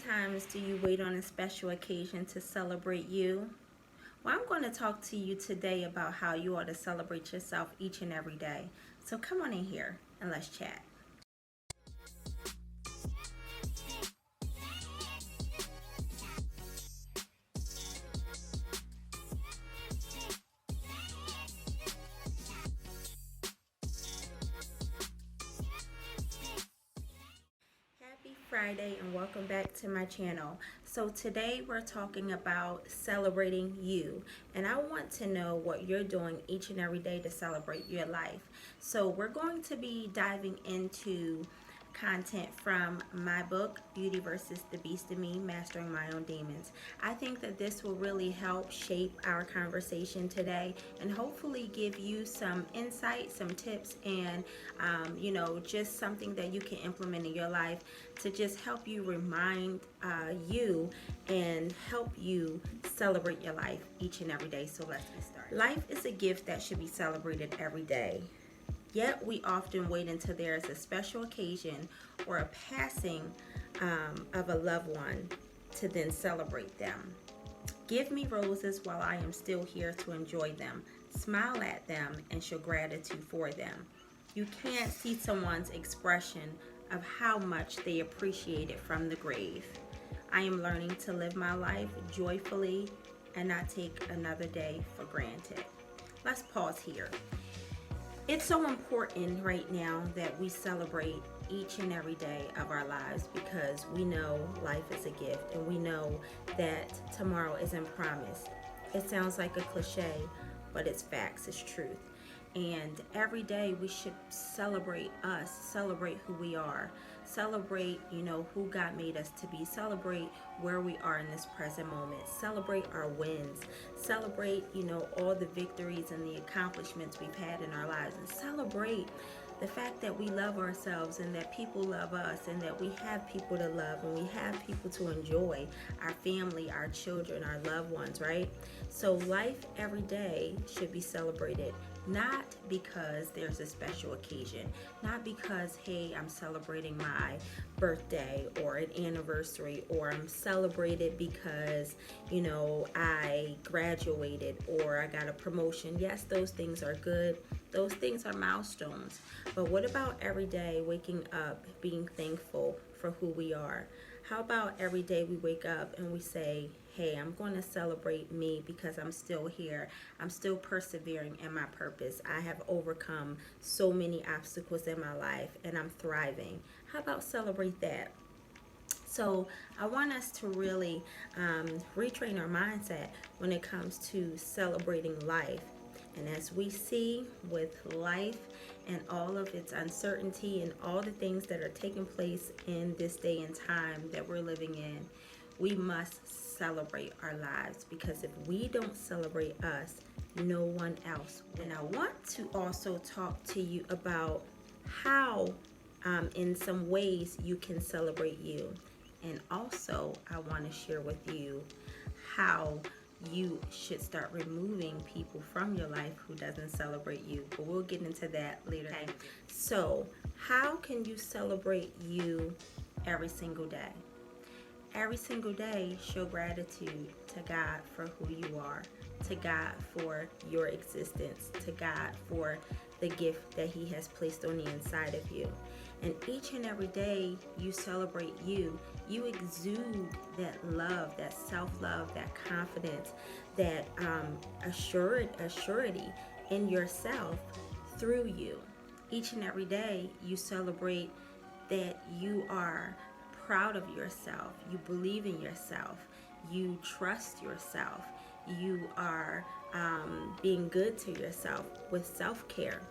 times do you wait on a special occasion to celebrate you? Well, I'm going to talk to you today about how you ought to celebrate yourself each and every day. So come on in here and let's chat. Happy Friday and welcome back to my channel. So today we're talking about celebrating you, and I want to know what you're doing each and every day to celebrate your life. So we're going to be diving into content from my book, Beauty versus the Beast in Me, Mastering My Own Demons. I think that this will really help shape our conversation today and hopefully give you some insight, some tips, and just something that you can implement in your life to just help you remind you and help you celebrate your life each and every day. So let's get started. Life is a gift that should be celebrated every day. Yet we often wait until there is a special occasion or a passing of a loved one to then celebrate them. Give me roses while I am still here to enjoy them. Smile at them and show gratitude for them. You can't see someone's expression of how much they appreciate it from the grave. I am learning to live my life joyfully and not take another day for granted. Let's pause here. It's so important right now that we celebrate each and every day of our lives because we know life is a gift and we know that tomorrow isn't promised. It sounds like a cliche, but it's facts, it's truth. And every day we should celebrate us, celebrate who we are, celebrate, who God made us to be, celebrate where we are in this present moment, celebrate our wins, celebrate, all the victories and the accomplishments we've had in our lives, and celebrate the fact that we love ourselves and that people love us and that we have people to love and we have people to enjoy, our family, our children, our loved ones, right? So life every day should be celebrated, not because there's a special occasion, not because, hey, I'm celebrating my birthday or an anniversary, or I'm celebrated because, I graduated or I got a promotion. Yes, those things are good. Those things are milestones. But what about every day waking up, being thankful for who we are? How about every day we wake up and we say, hey, I'm going to celebrate me because I'm still here. I'm still persevering in my purpose. I have overcome so many obstacles in my life and I'm thriving. How about celebrate that? So I want us to really retrain our mindset when it comes to celebrating life. And as we see with life and all of its uncertainty and all the things that are taking place in this day and time that we're living in, we must celebrate our lives, because if we don't celebrate us, no one else will. And I want to also talk to you about how in some ways you can celebrate you. And also I want to share with you how you should start removing people from your life who doesn't celebrate you, but we'll get into that later. Okay. So how can you celebrate you every single day? Every single day, show gratitude to God for who you are, to God for your existence, to God for the gift that He has placed on the inside of you. And each and every day you celebrate you, you exude that love, that self-love, that confidence, that assurity in yourself through you. Each and every day you celebrate that you are proud of yourself, you believe in yourself, you trust yourself, you are being good to yourself with self-care.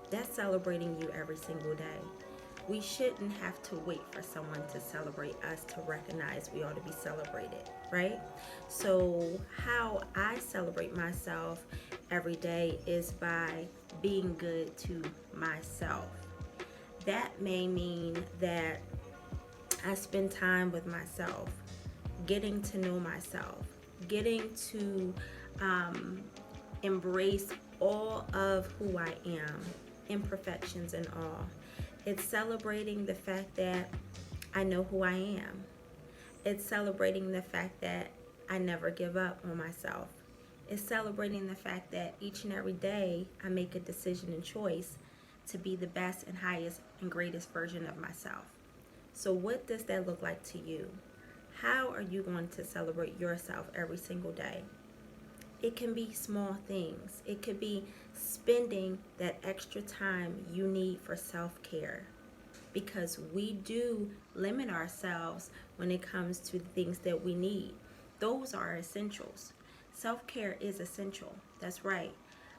That's celebrating you every single day. We shouldn't have to wait for someone to celebrate us to recognize we ought to be celebrated, right? So how I celebrate myself every day is by being good to myself. That may mean that I spend time with myself, getting to know myself, getting to embrace all of who I am, imperfections and all. It's celebrating the fact that I know who I am. It's celebrating the fact that I never give up on myself. It's celebrating the fact that each and every day I make a decision and choice to be the best and highest and greatest version of myself. So what does that look like to you? How are you going to celebrate yourself every single day? It can be small things. It could be spending that extra time you need for self-care, because we do limit ourselves when it comes to the things that we need. Those are essentials. Self-care is essential. That's right.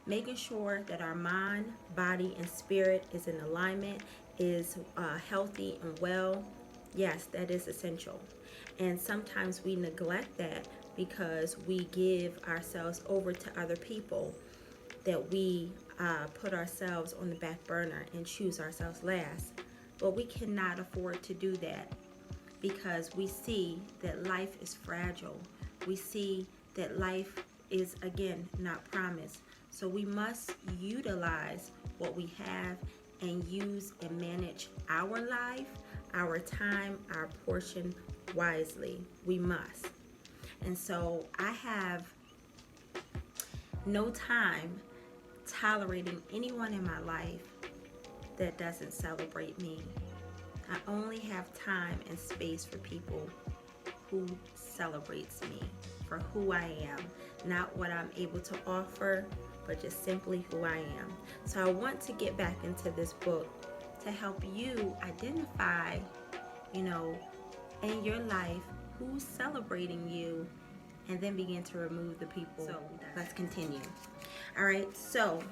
Making sure that our mind, body, and spirit is in alignment, is healthy and well. Yes, that is essential. And sometimes we neglect that because we give ourselves over to other people, that we put ourselves on the back burner and choose ourselves last. But we cannot afford to do that, because we see that life is fragile. We see that life is, again, not promised. So we must utilize what we have and use and manage our life, our time, our portion wisely. We must. And so I have no time tolerating anyone in my life that doesn't celebrate me. I only have time and space for people who celebrates me for who I am, not what I'm able to offer, but just simply who I am. So I want to get back into this book to help you identify, in your life, who's celebrating you, and then begin to remove the people. So let's continue. All right, so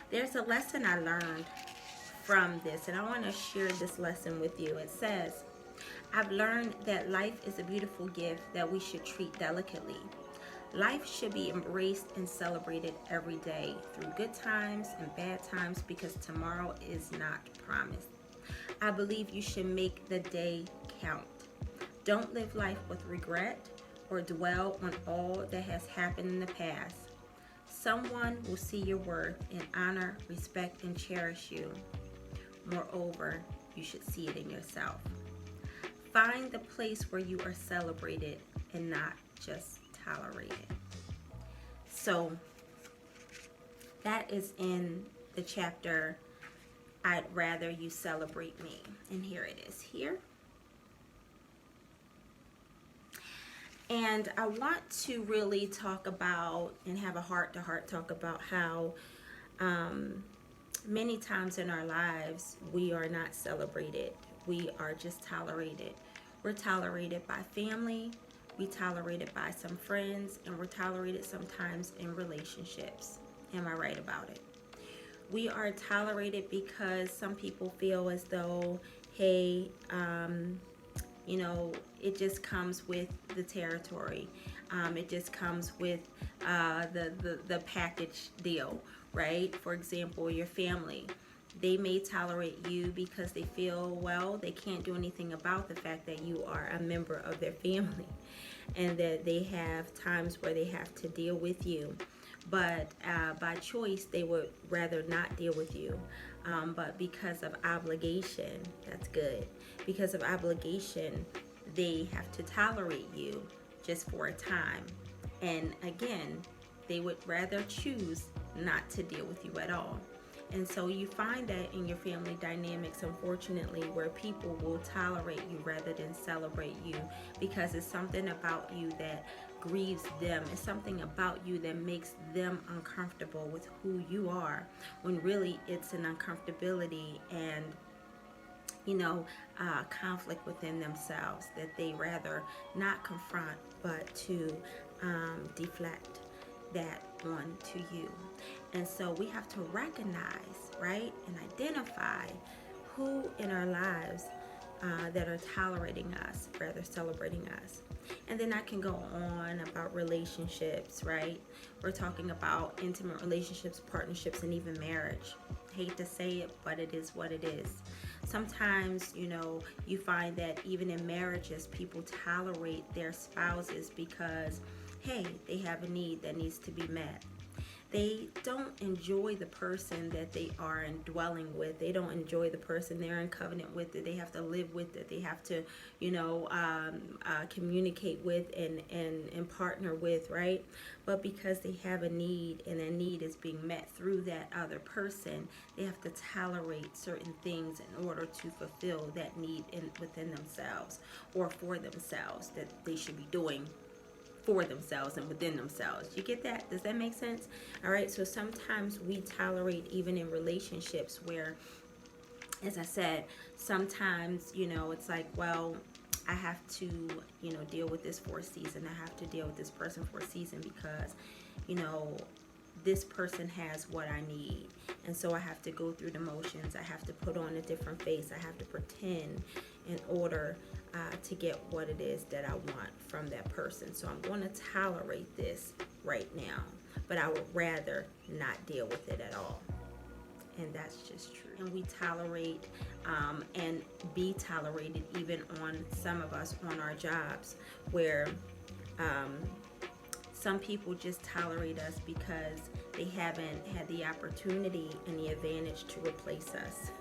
there's a lesson I learned from this, and I want to share this lesson with you. It says, I've learned that life is a beautiful gift that we should treat delicately. Life should be embraced and celebrated every day, through good times and bad times, because tomorrow is not promised. I believe you should make the day count. Don't live life with regret or dwell on all that has happened in the past. Someone will see your worth and honor, respect, and cherish you. Moreover, you should see it in yourself. Find the place where you are celebrated and not just tolerated. So that is in the chapter, I'd Rather You Celebrate Me. And here it is here. And I want to really talk about and have a heart-to-heart talk about how many times in our lives we are not celebrated. We are just tolerated. We're tolerated by family, we tolerated by some friends, and we're tolerated sometimes in relationships. Am I right about it? We are tolerated because some people feel as though, hey, it just comes with the territory. It just comes with the package deal, right? For example, your family. They may tolerate you because they feel, well, they can't do anything about the fact that you are a member of their family, and that they have times where they have to deal with you. But by choice, they would rather not deal with you. But because of obligation, that's good. Because of obligation, they have to tolerate you just for a time. And again, they would rather choose not to deal with you at all. And so you find that in your family dynamics, unfortunately, where people will tolerate you rather than celebrate you, because it's something about you that grieves them. It's something about you that makes them uncomfortable with who you are, when really it's an uncomfortability and conflict within themselves that they rather not confront, but to deflect that onto you. And so we have to recognize, right, and identify who in our lives that are tolerating us, rather celebrating us. And then I can go on about relationships, right? We're talking about intimate relationships, partnerships, and even marriage. Hate to say it, but it is what it is. Sometimes, you find that even in marriages, people tolerate their spouses because, hey, they have a need that needs to be met. They don't enjoy the person that they are indwelling with. They don't enjoy the person they're in covenant with, that they have to live with, that they have to, communicate with and partner with, right? But because they have a need and that need is being met through that other person, they have to tolerate certain things in order to fulfill that need within themselves or for themselves that they should be doing for themselves and within themselves. You get that? Does that make sense? All right. So sometimes we tolerate even in relationships where, as I said, sometimes, it's like, well, I have to, deal with this for a season. I have to deal with this person for a season because, this person has what I need. And so I have to go through the motions. I have to put on a different face. I have to pretend in order to get what it is that I want from that person. So I'm going to tolerate this right now, but I would rather not deal with it at all. And that's just true. And we tolerate and be tolerated even on some of us on our jobs where some people just tolerate us because they haven't had the opportunity and the advantage to replace us,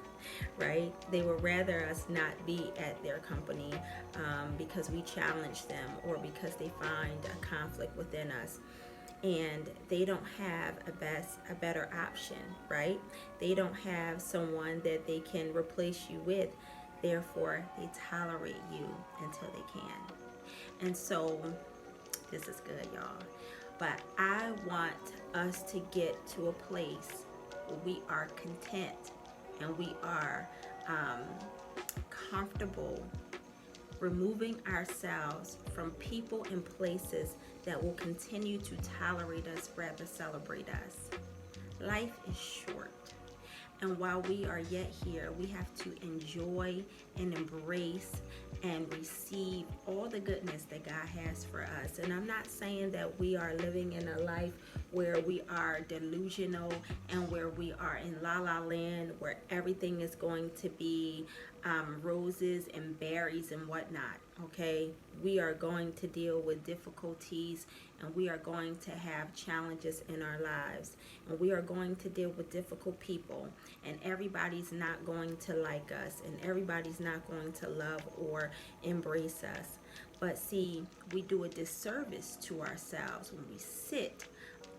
right? They would rather us not be at their company because we challenge them or because they find a conflict within us. And they don't have a better option, right? They don't have someone that they can replace you with. Therefore, they tolerate you until they can. And so, this is good, y'all. But I want us to get to a place where we are content and we are comfortable removing ourselves from people and places that will continue to tolerate us rather celebrate us. Life is short. And while we are yet here, we have to enjoy and embrace and receive all the goodness that God has for us. And I'm not saying that we are living in a life where we are delusional and where we are in la la land, where everything is going to be roses and berries and whatnot. Okay, we are going to deal with difficulties and we are going to have challenges in our lives and we are going to deal with difficult people, and everybody's not going to like us and everybody's not going to love or embrace us. But see, we do a disservice to ourselves when we sit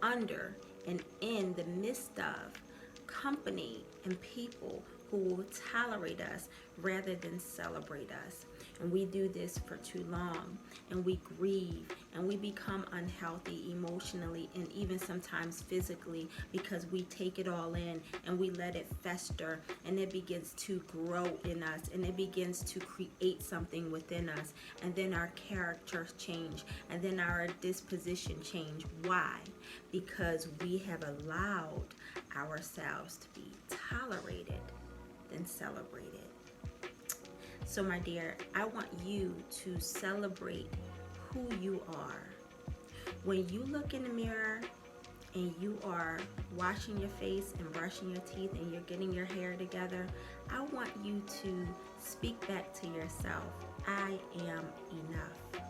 under and in the midst of company and people who will tolerate us rather than celebrate us. And we do this for too long, and we grieve and we become unhealthy emotionally and even sometimes physically because we take it all in and we let it fester, and it begins to grow in us and it begins to create something within us, and then our characters change and then our disposition change. Why? Because we have allowed ourselves to be tolerated than celebrated. So my dear, I want you to celebrate who you are. When you look in the mirror and you are washing your face and brushing your teeth and you're getting your hair together, I want you to speak back to yourself, I am enough.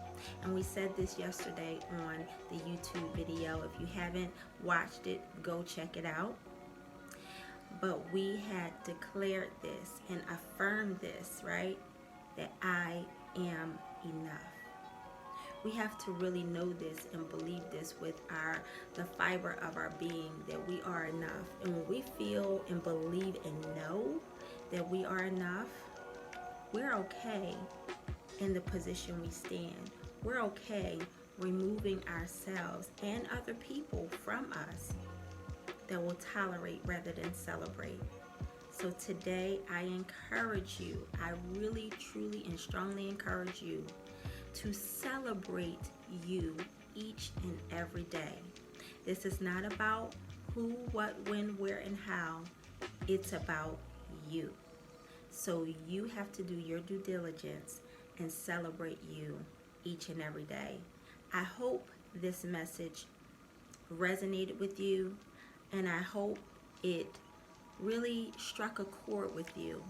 And we said this yesterday on the YouTube video. If you haven't watched it, go check it out. But we had declared this and affirmed this, right? That I am enough. We have to really know this and believe this with the fiber of our being, that we are enough. And when we feel and believe and know that we are enough, we're okay in the position we stand. We're okay removing ourselves and other people from us that will tolerate rather than celebrate. So today I encourage you, I really, truly, and strongly encourage you to celebrate you each and every day. This is not about who, what, when, where, and how. It's about you. So you have to do your due diligence and celebrate you each and every day. I hope this message resonated with you, and I hope it really struck a chord with you.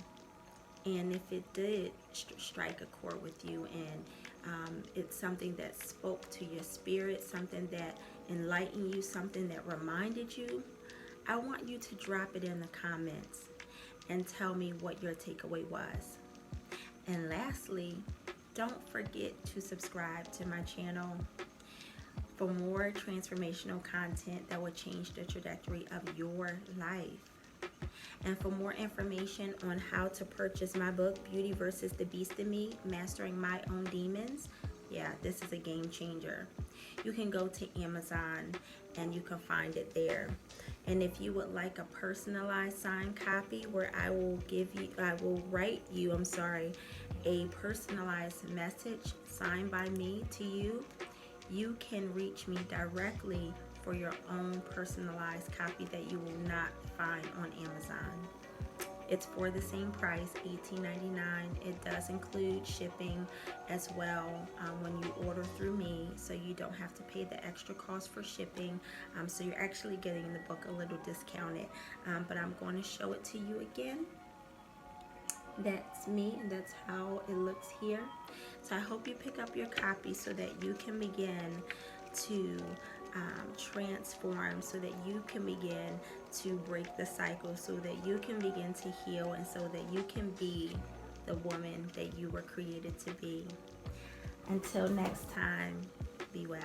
And if it did strike a chord with you and it's something that spoke to your spirit, something that enlightened you, something that reminded you, I want you to drop it in the comments and tell me what your takeaway was. And lastly, don't forget to subscribe to my channel for more transformational content that will change the trajectory of your life. And for more information on how to purchase my book, Beauty versus the Beast in Me, Mastering My Own Demons, yeah, this is a game changer. You can go to Amazon and you can find it there. And if you would like a personalized signed copy where I will write you, a personalized message signed by me to you, you can reach me directly for your own personalized copy that you will not find on Amazon. It's for the same price, $18.99. It does include shipping as well when you order through me, so you don't have to pay the extra cost for shipping. So you're actually getting the book a little discounted. But I'm going to show it to you again. That's me, and that's how it looks here. So I hope you pick up your copy so that you can begin to transform, so that you can begin to break the cycle, so that you can begin to heal, and so that you can be the woman that you were created to be. Until next time, be well.